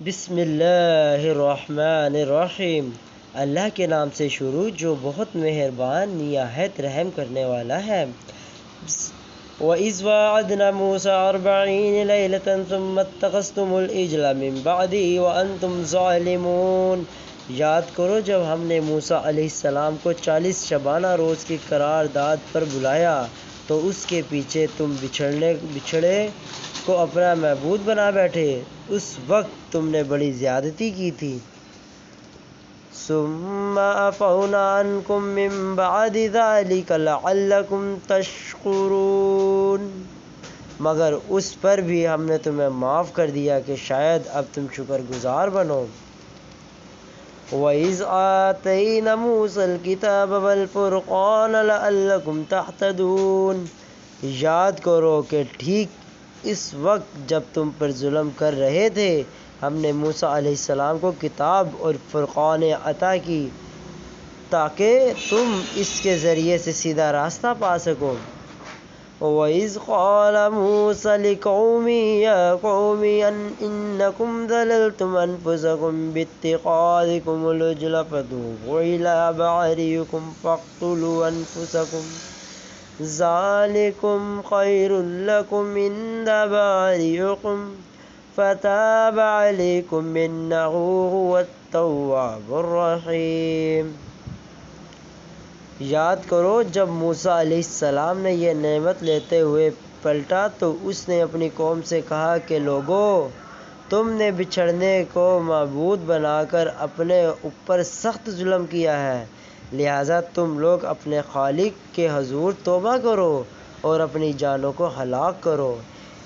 بسم اللہ الرحمن الرحیم، اللہ کے نام سے شروع جو بہت مہربان نہایت رحم کرنے والا ہے۔ وَإِذْ وَاعَدْنَا مُوسَىٰ 40 لَيْلَةً ثُمَّ اتَّخَذْتُمُ الْعِجْلَ مِن بَعْدِهِ وَأَنْتُمْ ظَالِمُونَ۔ یاد کرو جب ہم نے موسیٰ علیہ السلام کو 40 شبانہ روز کی قرارداد پر بلایا تو اس کے پیچھے تم بچھڑے کو اپنا معبود بنا بیٹھے، اس وقت تم نے بڑی زیادتی کی تھی۔ ثم عفونا عنکم من بعد ذلک لعلکم تشکرون، مگر اس پر بھی ہم نے تمہیں معاف کر دیا کہ شاید اب تم شکر گزار بنو۔ وَإِذْ آتَيْنَا مُوسَى الْكِتَابَ وَالْفُرْقَانَ لَعَلَّكُمْ تَهْتَدُونَ۔ یاد کرو کہ ٹھیک اس وقت جب تم پر ظلم کر رہے تھے ہم نے موسیٰ علیہ السلام کو کتاب اور فرقان عطا کی تاکہ تم اس کے ذریعے سے سیدھا راستہ پا سکو۔ وَإِذْ قَالَ مُوسَىٰ لِقَوْمِهِ يَا قَوْمِ إِنَّكُمْ ضَلَلْتُمْ أَنفُسَكُمْ بِاتِّخَاذِكُمُ الْعِجْلَ فَتُوبُوا إِلَىٰ بَارِئِكُمْ فَاقْتُلُوا أَنفُسَكُمْ ذَٰلِكُمْ خَيْرٌ لَكُمْ عِندَ بَارِئِكُمْ فَتَابَ عَلَيْكُمْ إِنَّهُ هُوَ التَّوَّابُ الرَّحِيمُ۔ یاد کرو جب موسیٰ علیہ السلام نے یہ نعمت لیتے ہوئے پلٹا تو اس نے اپنی قوم سے کہا کہ لوگو، تم نے بچھڑنے کو معبود بنا کر اپنے اوپر سخت ظلم کیا ہے، لہٰذا تم لوگ اپنے خالق کے حضور توبہ کرو اور اپنی جانوں کو ہلاک کرو،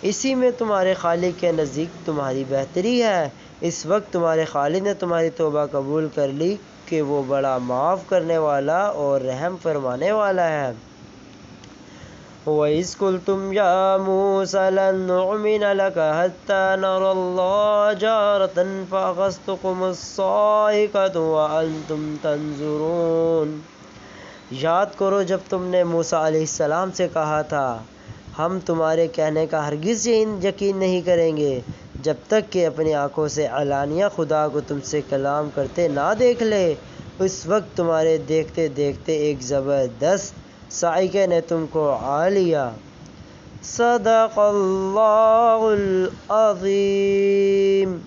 اسی میں تمہارے خالق کے نزدیک تمہاری بہتری ہے۔ اس وقت تمہارے خالق نے تمہاری توبہ قبول کر لی کہ وہ بڑا معاف کرنے والا اور رحم فرمانے والا ہے۔ وَإِذْ قُلْتُمْ يَا مُوسَىٰ لَن نُّؤْمِنَ لَكَ حَتَّىٰ نَرَى اللَّهَ جَهْرَةً فَأَخَذْتُكُمُ الصَّاعِقَةُ وَأَنْتُمْ تَنظُرُونَ۔ یاد کرو جب تم نے موسیٰ علیہ السلام سے کہا تھا ہم تمہارے کہنے کا ہرگز یقین نہیں کریں گے جب تک کہ اپنی آنکھوں سے علانیہ خدا کو تم سے کلام کرتے نہ دیکھ لے، اس وقت تمہارے دیکھتے دیکھتے ایک زبردست صاعقے نے تم کو آ لیا۔ صدق اللہ العظیم۔